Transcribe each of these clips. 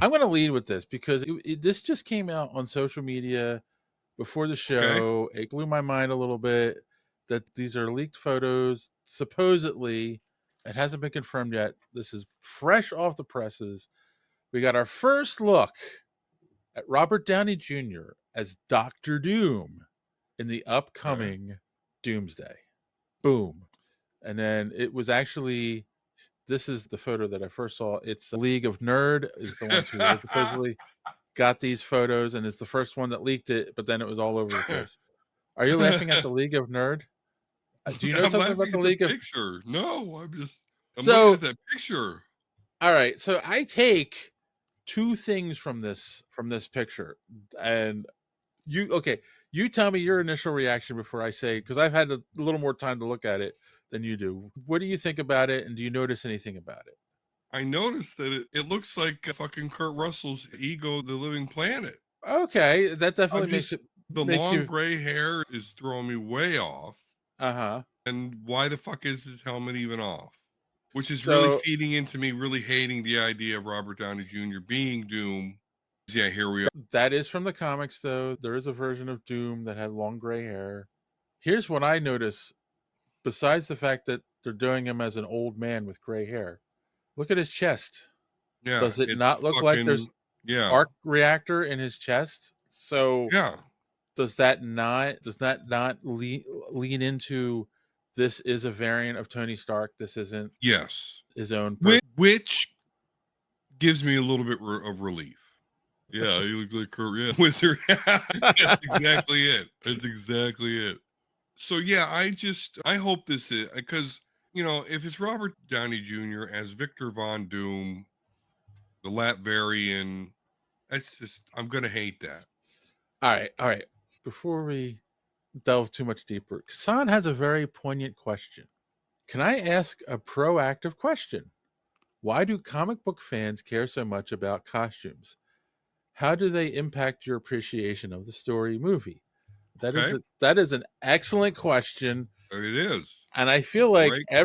I'm going to lead with this because this just came out on social media before the Okay. show. It blew my mind a little bit that these are leaked photos. Supposedly, it hasn't been confirmed yet. This is fresh off the presses. We got our first look at Robert Downey Jr. as Doctor Doom in the Okay. upcoming Doomsday. Boom. And then it was actually, this is the photo that I first saw. It's League of Nerd is the ones who supposedly got these photos and is the first one that leaked it, but then it was all over the place. Are you laughing at the League of Nerd? Do you know I'm something about laughing the at the League of? picture. No, I'm looking at So, that picture. all right. So I take two things from this picture, and okay. You tell me your initial reaction before I say, because I've had a little more time to look at it than you do. What do you think about it, and do you notice anything about it? I noticed that it looks like fucking Kurt Russell's Ego, the Living Planet. Okay, that definitely I'm makes just it the makes long you. gray hair is throwing me way off. Uh-huh. And why the fuck is his helmet even off? Which is really So feeding into me really hating the idea of Robert Downey Jr. being Doom. Yeah, here we are. that is from the comics, though. There is a version of Doom that had long gray hair. Here's what I notice, besides the fact that they're doing him as an old man with gray hair. Look at his chest. Yeah, Does it it's not look like fucking there's yeah. arc reactor in his chest? So Yeah. does that not lean into this is a variant of Tony Stark? This isn't Yes. his own person. Which gives me a little bit of relief. Yeah, you look like Kurt, yeah, wizard. That's exactly it. That's exactly it. So yeah, I hope this is because if it's Robert Downey Jr. as Victor Von Doom, the Latvarian, that's just I'm gonna hate that. All right. Before we delve too much deeper, Kassan has a very poignant question. Can I ask a proactive question? Why do comic book fans care so much about costumes? How do they impact your appreciation of the story movie? Okay, That is an excellent question, it is and I feel like great. a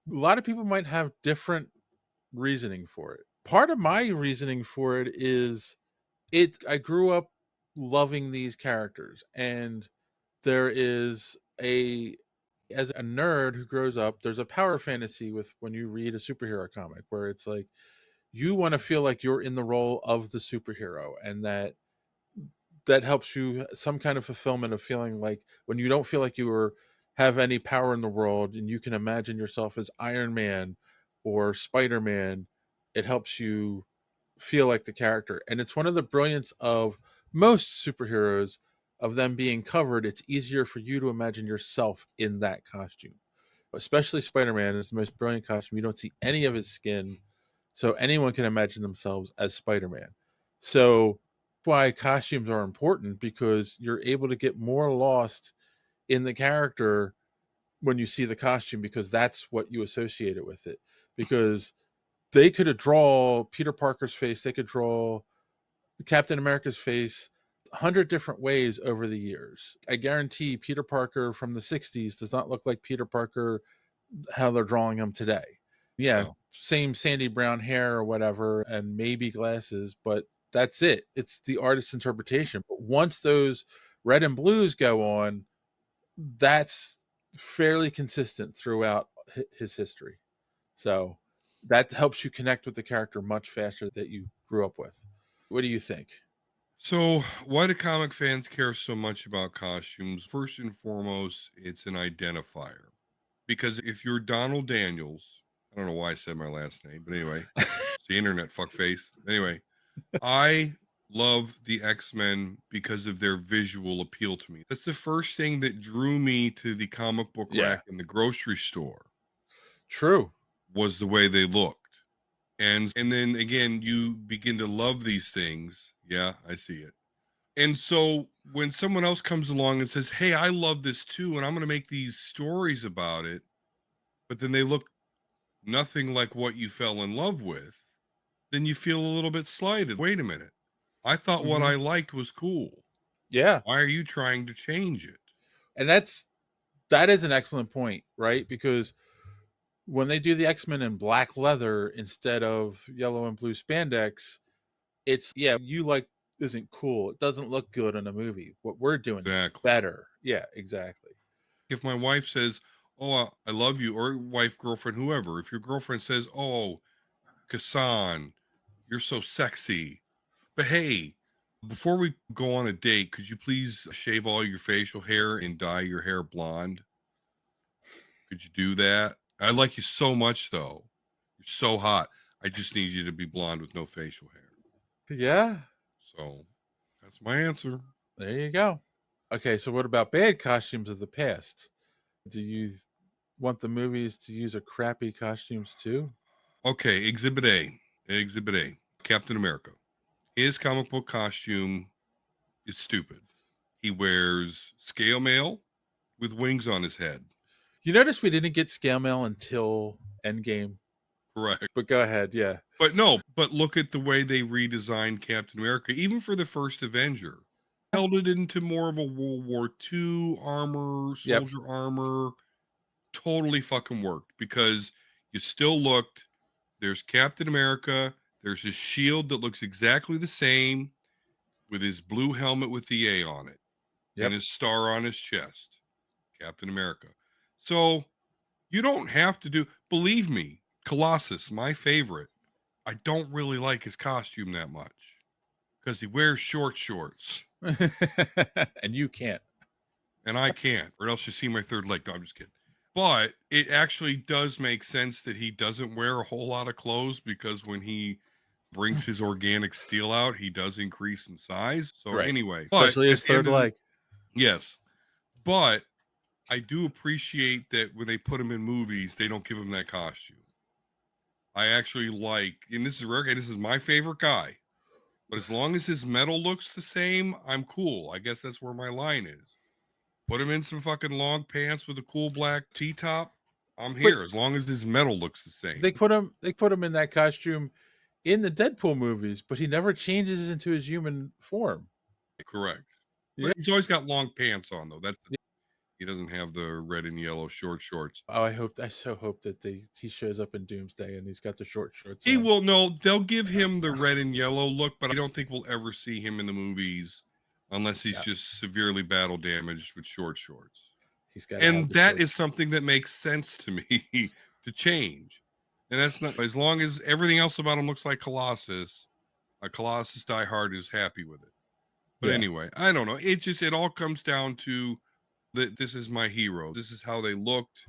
lot of people might have different reasoning for it. Part of my reasoning for it is I grew up loving these characters, and there is a as a nerd who grows up, there's a power fantasy with when you read a superhero comic where it's like you want to feel like you're in the role of the superhero, and that helps you some kind of fulfillment of feeling like when you don't feel like have any power in the world and you can imagine yourself as Iron Man or Spider-Man, it helps you feel like the character. And it's one of the brilliance of most superheroes, of them being covered. It's easier for you to imagine yourself in that costume. Especially Spider-Man is the most brilliant costume. You don't see any of his skin, so anyone can imagine themselves as Spider-Man. So why costumes are important, because you're able to get more lost in the character when you see the costume, because that's what you associate it with it. Because they could draw Peter Parker's face, they could draw Captain America's face 100 different ways over the years. I guarantee Peter Parker from the 60s does not look like Peter Parker how they're drawing him today. Yeah, No. same sandy brown hair or whatever, and maybe glasses, but that's it. It's the artist's interpretation. But once those red and blues go on, that's fairly consistent throughout his history. So that helps you connect with the character much faster that you grew up with. What do you think? So why do comic fans care so much about costumes? First and foremost, it's an identifier. Because if you're Donald Daniels, I don't know why I said my last name, but anyway, it's the internet fuckface. Anyway, I love the X-Men because of their visual appeal to me. That's the first thing that drew me to the comic book Yeah, rack in the grocery store true. was the way they looked. And then again, you begin to love these things. Yeah, I see it. And so when someone else comes along and says, "Hey, I love this too, and I'm going to make these stories about it," but then they look nothing like what you fell in love with, then you feel a little bit slighted. Wait a minute. I thought what Hmm. I liked was cool. Yeah, Why are you trying to change it? and that is an excellent point, right? Because when they do the X-Men in black leather instead of yellow and blue spandex, it's, yeah, you like isn't cool. It doesn't look good in a movie. What we're doing is better. Yeah, exactly. If my wife says, "Oh, I love you," or wife, girlfriend, whoever, if your girlfriend says, "Oh, Kassan, you're so sexy," but hey, before we go on a date, could you please shave all your facial hair and dye your hair blonde? Could you do that? I like you so much, though. You're so hot. I just need you to be blonde with no facial hair. Yeah. So that's my answer. There you go. Okay, so what about bad costumes of the past? Do you want the movies to use a crappy costumes too? Okay, Exhibit A. Exhibit A. Captain America. His comic book costume is stupid. He wears scale mail with wings on his head. You notice we didn't get scale mail until Endgame. Correct. But go ahead, yeah. But no, but look at the way they redesigned Captain America, even for the first Avenger. Held it into more of a World War II armor, soldier armor. Totally fucking worked because you still looked. There's Captain America. There's his shield that looks exactly the same with his blue helmet with the A on it and his star on his chest. Captain America. So you don't have to do, believe me, Colossus, my favorite. I don't really like his costume that much because he wears short shorts. And you can't. And I can't, or else you see my third leg. No, I'm just kidding. But it actually does make sense that he doesn't wear a whole lot of clothes because when he brings his organic steel out, he does increase in size. So anyway, especially his third leg. Yes. But I do appreciate that when they put him in movies, they don't give him that costume. I actually like, and this is rare, this is my favorite guy. But as long as his metal looks the same, I'm cool. I guess that's where my line is. Put him in some fucking long pants with a cool black T-top. I'm here as long as his metal looks the same. They put him in that costume in the Deadpool movies, but he never changes into his human form. Correct. But he's always got long pants on though. He doesn't have the red and yellow short shorts. Oh, I so hope that he shows up in Doomsday and he's got the short shorts. He will. No, they'll give him the red and yellow look, but I don't think we'll ever see him in the movies unless he's just severely battle damaged with short shorts. And that is something that makes sense to me to change. And that's not, as long as everything else about him looks like Colossus, a Colossus diehard is happy with it. But anyway, I don't know. It all comes down to that this is my hero. This is how they looked.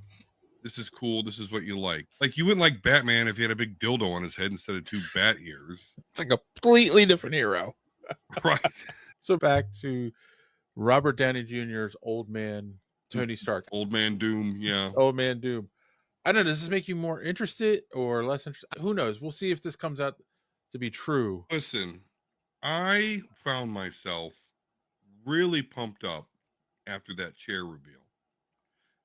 This is cool. This is what you like. Like, you wouldn't like Batman if he had a big dildo on his head instead of 2 bat ears. It's like a completely different hero. Right. So back to Robert Downey Jr.'s old man, Tony Stark. Old man Doom, yeah. Old man Doom. I don't know. Does this make you more interested or less interested? Who knows? We'll see if this comes out to be true. Listen, I found myself really pumped up after that chair reveal.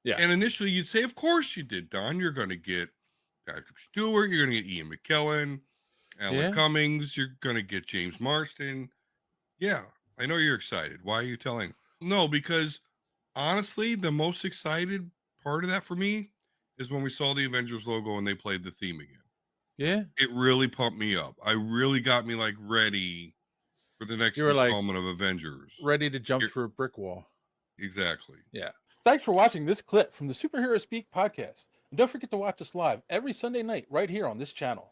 Yeah. And initially you'd say, of course you did, Don. You're going to get Patrick Stewart. You're going to get Ian McKellen, Alan Cummings. You're going to get James Marsden. Yeah, I know you're excited. Why are you telling? No, because honestly, the most excited part of that for me is when we saw the Avengers logo and they played the theme again. Yeah. It really pumped me up. I really got me like ready for the next installment of Avengers. Ready to jump through a brick wall. Exactly. Yeah. Thanks for watching this clip from the Superhero Speak podcast. And don't forget to watch us live every Sunday night right here on this channel.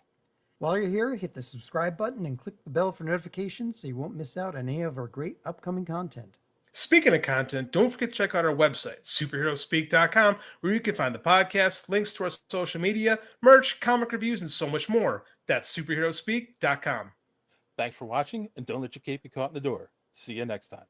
While you're here, hit the subscribe button and click the bell for notifications so you won't miss out on any of our great upcoming content. Speaking of content, don't forget to check out our website, superheroespeak.com, where you can find the podcast, links to our social media, merch, comic reviews, and so much more. That's superheroespeak.com. Thanks for watching, and don't let your cape be caught in the door. See you next time.